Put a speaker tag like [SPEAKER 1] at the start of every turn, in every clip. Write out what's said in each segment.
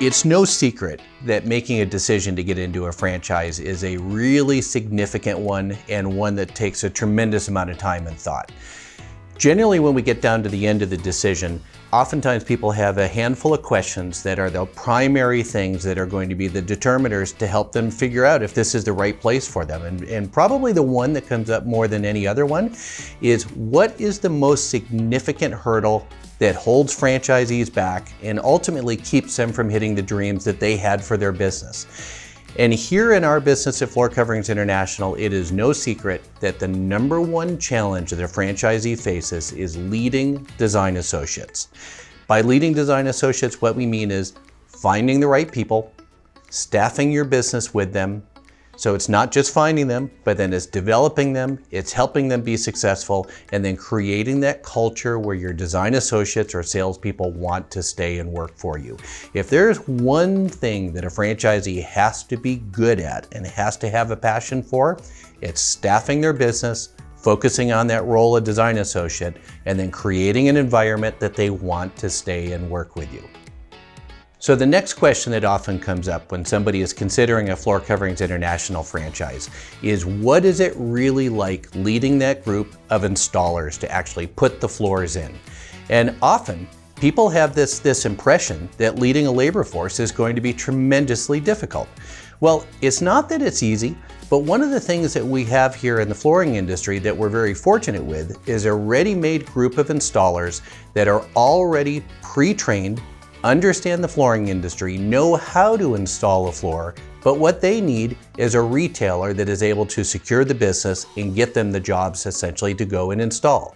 [SPEAKER 1] It's no secret that making a decision to get into a franchise is a really significant one and one that takes a tremendous amount of time and thought. Generally, when we get down to the end of the decision, oftentimes people have a handful of questions that are the primary things that are going to be the determiners to help them figure out if this is the right place for them. And probably the one that comes up more than any other one is, what is the most significant hurdle that holds franchisees back and ultimately keeps them from hitting the dreams that they had for their business? And here in our business at Floor Coverings International, it is no secret that the number one challenge that a franchisee faces is leading design associates. By leading design associates, what we mean is finding the right people, staffing your business with them. So it's not just finding them, but then it's developing them, it's helping them be successful, and then creating that culture where your design associates or salespeople want to stay and work for you. If there's one thing that a franchisee has to be good at and has to have a passion for, it's staffing their business, focusing on that role of design associate, and then creating an environment that they want to stay and work with you. So the next question that often comes up when somebody is considering a Floor Coverings International franchise is, what is it really like leading that group of installers to actually put the floors in? And often people have this impression that leading a labor force is going to be tremendously difficult. Well, it's not that it's easy, but one of the things that we have here in the flooring industry that we're very fortunate with is a ready-made group of installers that are already pre-trained, understand the flooring industry, know how to install a floor, but what they need is a retailer that is able to secure the business and get them the jobs essentially to go and install.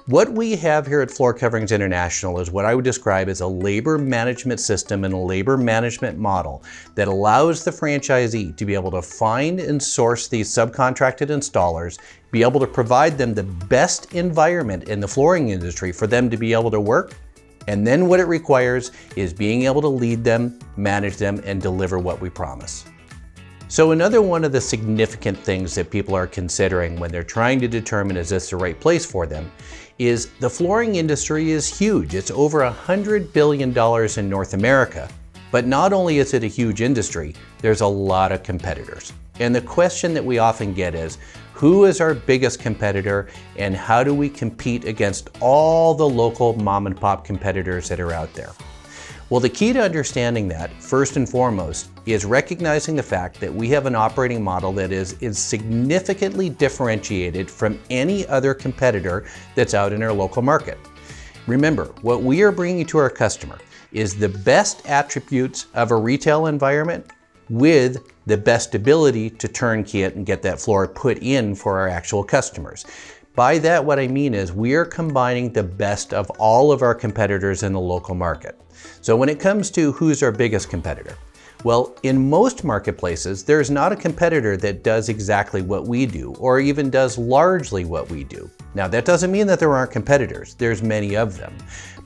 [SPEAKER 1] What we have here at Floor Coverings International is what I would describe as a labor management system and a labor management model that allows the franchisee to be able to find and source these subcontracted installers, be able to provide them the best environment in the flooring industry for them to be able to work. And then what it requires is being able to lead them, manage them, and deliver what we promise. So another one of the significant things that people are considering when they're trying to determine is this the right place for them is the flooring industry is huge. It's over $100 billion in North America. But not only is it a huge industry, there's a lot of competitors. And the question that we often get is, who is our biggest competitor and how do we compete against all the local mom and pop competitors that are out there? Well, the key to understanding that, first and foremost, is recognizing the fact that we have an operating model that is significantly differentiated from any other competitor that's out in our local market. Remember, what we are bringing to our customer is the best attributes of a retail environment with the best ability to turnkey it and get that floor put in for our actual customers. By that, what I mean is we are combining the best of all of our competitors in the local market. So when it comes to who's our biggest competitor, well, in most marketplaces, there's not a competitor that does exactly what we do or even does largely what we do. Now, that doesn't mean that there aren't competitors. There's many of them.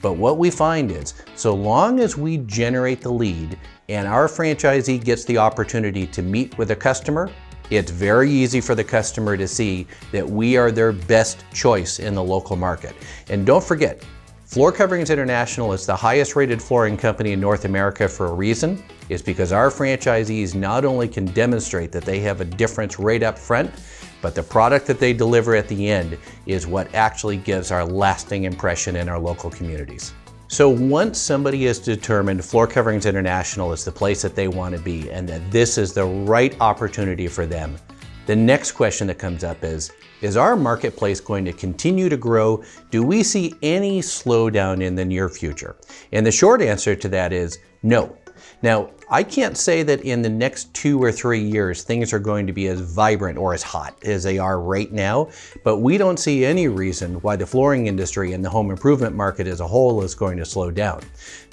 [SPEAKER 1] But what we find is, so long as we generate the lead and our franchisee gets the opportunity to meet with a customer, it's very easy for the customer to see that we are their best choice in the local market. And don't forget, Floor Coverings International is the highest rated flooring company in North America for a reason. It's because our franchisees not only can demonstrate that they have a difference right up front, but the product that they deliver at the end is what actually gives our lasting impression in our local communities. So once somebody has determined Floor Coverings International is the place that they want to be and that this is the right opportunity for them, the next question that comes up is our marketplace going to continue to grow? Do we see any slowdown in the near future? And the short answer to that is no. Now, I can't say that in the next 2 or 3 years things are going to be as vibrant or as hot as they are right now, but we don't see any reason why the flooring industry and the home improvement market as a whole is going to slow down.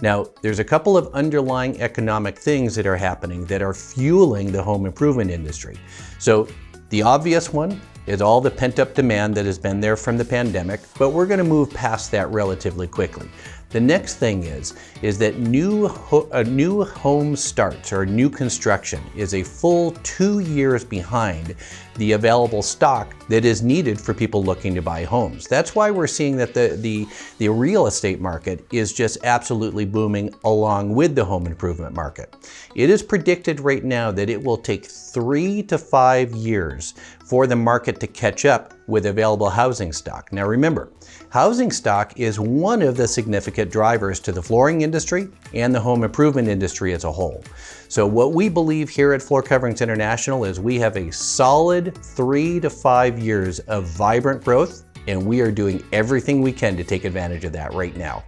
[SPEAKER 1] Now, there's a couple of underlying economic things that are happening that are fueling the home improvement industry. So the obvious one is all the pent-up demand that has been there from the pandemic, but we're going to move past that relatively quickly. The next thing is that new home starts or new construction is a full 2 years behind the available stock that is needed for people looking to buy homes. That's why we're seeing that the real estate market is just absolutely booming along with the home improvement market. It is predicted right now that it will take 3 to 5 years for the market to catch up with available housing stock. Now remember, housing stock is one of the significant drivers to the flooring industry and the home improvement industry as a whole. So what we believe here at Floor Coverings International is we have a solid 3 to 5 years of vibrant growth, and we are doing everything we can to take advantage of that right now.